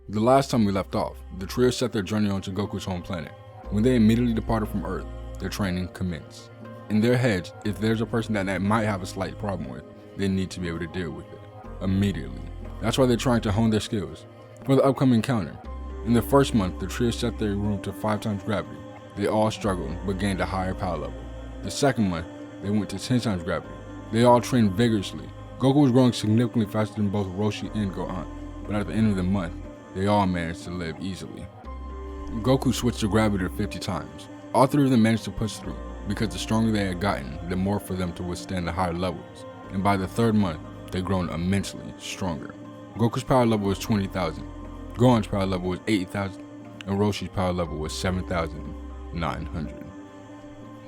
The last time we left off, the trio set their journey onto Goku's home planet. When they immediately departed from Earth, their training commenced. In their heads, if there's a person that might have a slight problem with, they need to be able to deal with it immediately. That's why they're trying to hone their skills for the upcoming encounter. In the first month, the trio set their room to 5 times gravity. They all struggled, but gained a higher power level. The second month, they went to 10 times gravity. They all trained vigorously. Goku was growing significantly faster than both Roshi and Gohan, but at the end of the month, they all managed to live easily. Goku switched to gravity to 50 times. All 3 of them managed to push through, because the stronger they had gotten, the more for them to withstand the higher levels. And by the 3rd month, they'd grown immensely stronger. Goku's power level was 20,000, Gohan's power level was 80,000, and Roshi's power level was 7,900.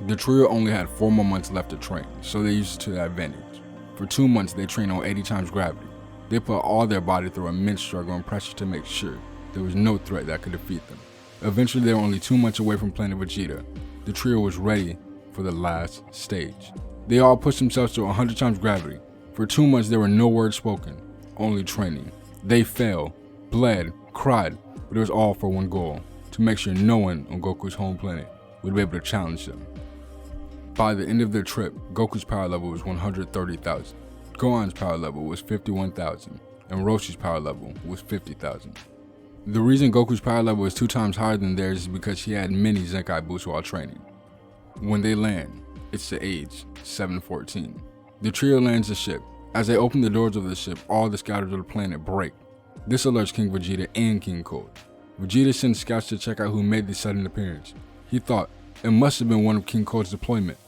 The trio only had 4 more months left to train, so they used it to their advantage. For 2 months, they trained on 80 times gravity. They put all their body through immense struggle and pressure to make sure there was no threat that could defeat them. Eventually, they were only 2 months away from planet Vegeta. The trio was ready for the last stage. They all pushed themselves to 100 times gravity. For 2 months, there were no words spoken, only training. They fell, bled, cried, but it was all for one goal: to make sure no one on Goku's home planet would be able to challenge them. By the end of their trip, Goku's power level was 130,000. Gohan's power level was 51,000, and Roshi's power level was 50,000. The reason Goku's power level is 2 times higher than theirs is because he had many Zenkai boosts while training. When they land, it's the age 714. The trio lands the ship. As they open the doors of the ship, all the scouters of the planet break. This alerts King Vegeta and King Cold. Vegeta sends scouts to check out who made this sudden appearance. He thought it must have been one of King Cold's deployment.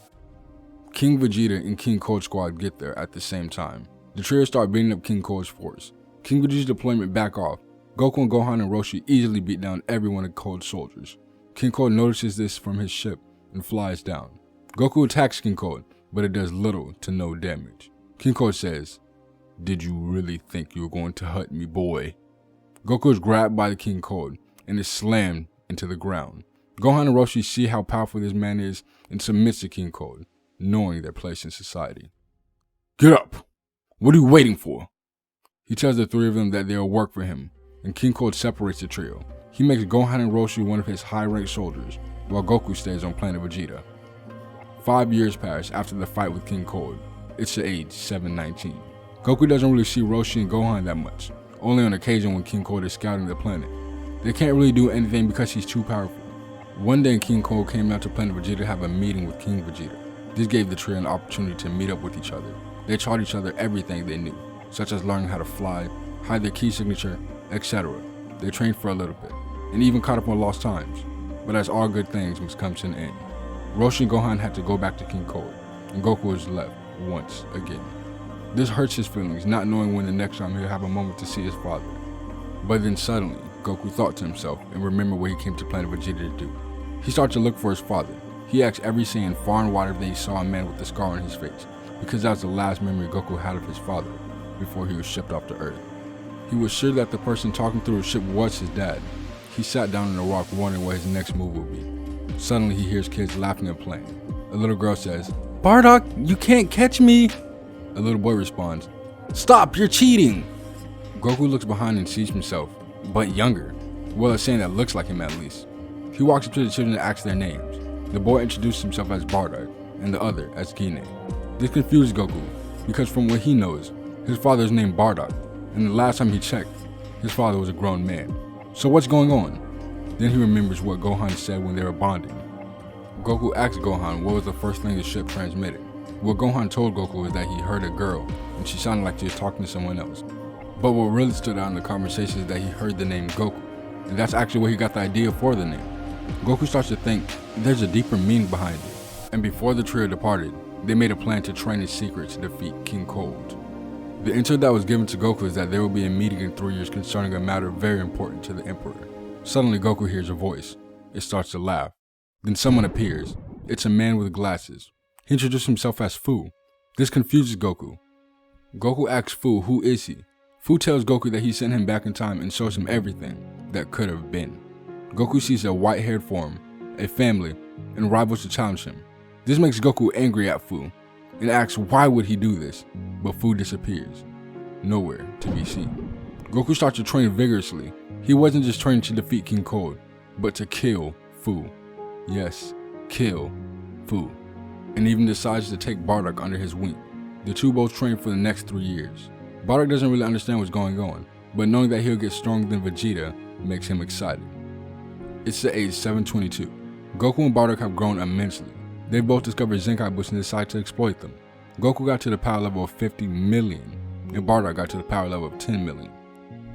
King Vegeta and King Cold squad get there at the same time. The trio start beating up King Cold's force. King Vegeta's deployment back off. Goku and Gohan and Roshi easily beat down every one of Cold's soldiers. King Cold notices this from his ship and flies down. Goku attacks King Cold, but it does little to no damage. King Cold says, "Did you really think you were going to hurt me, boy?" Goku is grabbed by the King Cold and is slammed into the ground. Gohan and Roshi see how powerful this man is and submits to King Cold, knowing their place in society. "Get up! What are you waiting for?" He tells the 3 of them that they'll work for him, and King Cold separates the trio. He makes Gohan and Roshi one of his high-ranked soldiers, while Goku stays on planet Vegeta. 5 years pass after the fight with King Cold. It's the age 719. Goku doesn't really see Roshi and Gohan that much, only on occasion when King Cold is scouting the planet. They can't really do anything because he's too powerful. One day King Cold came down to planet Vegeta to have a meeting with King Vegeta. This gave the trio an opportunity to meet up with each other. They taught each other everything they knew, such as learning how to fly, hide their key signature, etc. They trained for a little bit, and even caught up on lost times. But as all good things must come to an end, Roshi and Gohan had to go back to King Cold, and Goku was left once again. This hurts his feelings, not knowing when the next time he'll have a moment to see his father. But then suddenly, Goku thought to himself and remembered what he came to planet Vegeta to do. He started to look for his father. He asked every Saiyan far and wide if they saw a man with a scar on his face, because that was the last memory Goku had of his father before he was shipped off to Earth. He was sure that the person talking through the ship was his dad. He sat down on a rock wondering what his next move would be. Suddenly he hears kids laughing and playing. A little girl says, "Bardock, you can't catch me!" A little boy responds, "Stop, you're cheating!" Goku looks behind and sees himself, but younger. Well, a Saiyan that looks like him at least. He walks up to the children and asks their names. The boy introduces himself as Bardock, and the other as Gine. This confuses Goku, because from what he knows, his father is named Bardock, and the last time he checked, his father was a grown man. So what's going on? Then he remembers what Gohan said when they were bonding. Goku asks Gohan what was the first thing the ship transmitted. What Gohan told Goku was that he heard a girl, and she sounded like she was talking to someone else. But what really stood out in the conversation is that he heard the name Goku, and that's actually where he got the idea for the name. Goku starts to think there's a deeper meaning behind it, and before the trio departed, they made a plan to train in secret to defeat King Cold. The intel that was given to Goku is that there will be a meeting in 3 years concerning a matter very important to the Emperor. Suddenly Goku hears a voice. It starts to laugh. Then someone appears. It's a man with glasses. He introduces himself as Fu. This confuses Goku. Goku asks Fu who is he. Fu tells Goku that he sent him back in time and shows him everything that could have been. Goku sees a white-haired form, a family, and rivals to challenge him. This makes Goku angry at Fu and asks why would he do this, but Fu disappears, nowhere to be seen. Goku starts to train vigorously. He wasn't just training to defeat King Cold, but to kill Fu. Yes, kill Fu. And even decides to take Bardock under his wing. The two both train for the next 3 years. Bardock doesn't really understand what's going on, but knowing that he'll get stronger than Vegeta makes him excited. It's the age 722. Goku and Bardock have grown immensely. They both discovered Zenkai boosts and decide to exploit them. Goku got to the power level of 50 million, and Bardock got to the power level of 10 million.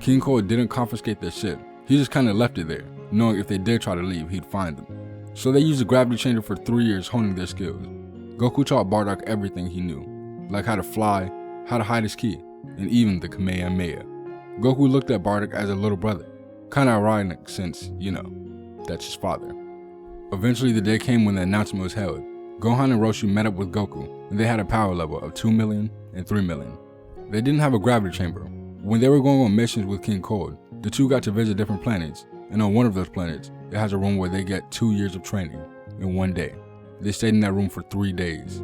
King Cold didn't confiscate their ship, he just kinda left it there, knowing if they did try to leave, he'd find them. So they used the gravity chamber for 3 years, honing their skills. Goku taught Bardock everything he knew, like how to fly, how to hide his ki, and even the Kamehameha. Goku looked at Bardock as a little brother, kinda ironic since, that's his father. Eventually the day came when the announcement was held. Gohan and Roshi met up with Goku, and they had a power level of 2 million and 3 million. They didn't have a gravity chamber. When they were going on missions with King Cold, the two got to visit different planets, and on one of those planets, it has a room where they get 2 years of training in 1 day. They stayed in that room for 3 days.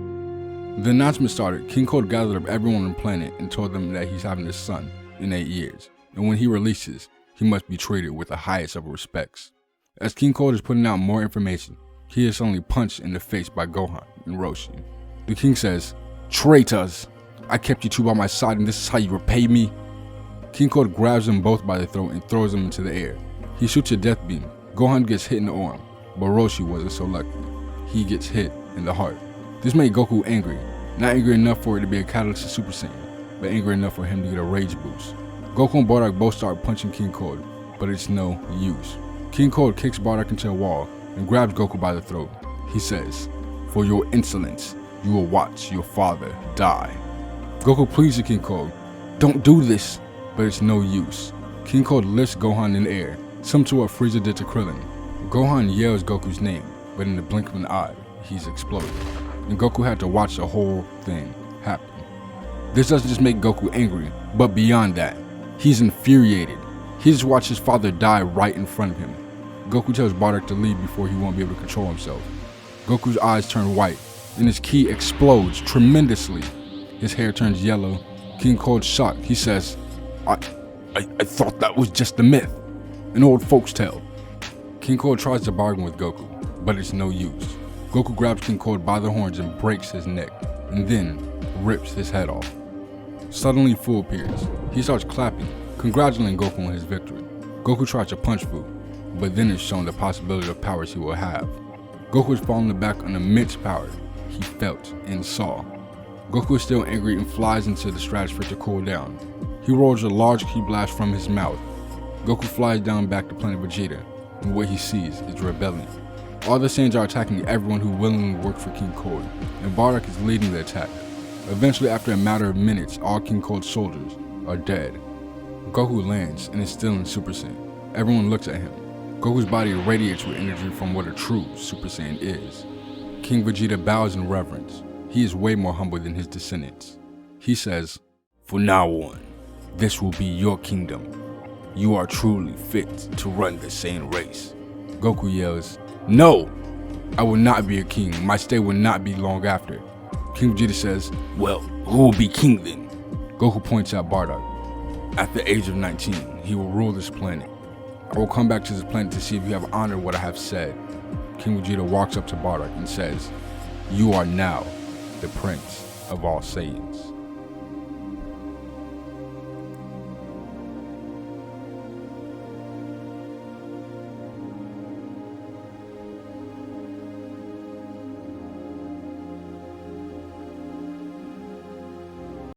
The announcement started. King Cold gathered up everyone on the planet and told them that he's having a son in 8 years, and when he releases, he must be treated with the highest of respects. As King Cold is putting out more information, he is suddenly punched in the face by Gohan and Roshi. The king says, "Traitors! I kept you two by my side and this is how you repay me?" King Cold grabs them both by the throat and throws them into the air. He shoots a death beam. Gohan gets hit in the arm, but Roshi wasn't so lucky. He gets hit in the heart. This made Goku angry. Not angry enough for it to be a catalyst to Super Saiyan, but angry enough for him to get a rage boost. Goku and Bardock both start punching King Cold, but it's no use. King Cold kicks Bardock into a wall and grabs Goku by the throat. He says, "For your insolence, you will watch your father die." Goku pleads to King Cold, "Don't do this," but it's no use. King Cold lifts Gohan in the air, similar to what Frieza did to Krillin. Gohan yells Goku's name, but in the blink of an eye, he's exploded. And Goku had to watch the whole thing happen. This doesn't just make Goku angry, but beyond that, he's infuriated. He just watched his father die right in front of him. Goku tells Bardock to leave before he won't be able to control himself. Goku's eyes turn white, and his ki explodes tremendously. His hair turns yellow. King Cold's shocked. He says, I thought that was just a myth, an old folks tale." King Cold tries to bargain with Goku, but it's no use. Goku grabs King Cold by the horns and breaks his neck, and then rips his head off. Suddenly Fu appears. He starts clapping, congratulating Goku on his victory. Goku tries to punch Fu, but then is shown the possibility of powers he will have. Goku is falling back on immense power he felt and saw. Goku is still angry and flies into the stratosphere to cool down. He rolls a large ki blast from his mouth. Goku flies down back to planet Vegeta, and what he sees is rebellion. All the Saiyans are attacking everyone who willingly worked for King Cold, and Bardock is leading the attack. Eventually, after a matter of minutes, all King Cold's soldiers are dead. Goku lands and is still in Super Saiyan. Everyone looks at him. Goku's body radiates with energy from what a true Super Saiyan is. King Vegeta bows in reverence. He is way more humble than his descendants. He says, "From now on, this will be your kingdom. You are truly fit to run the Saiyan race." Goku yells, "No! I will not be a king. My stay will not be long after." King Vegeta says, "Well, who will be king then?" Goku points out Bardock. "At the age of 19, he will rule this planet. I will come back to this planet to see if you have honored what I have said." King Vegeta walks up to Bardock and says, "You are now the Prince of all Saiyans."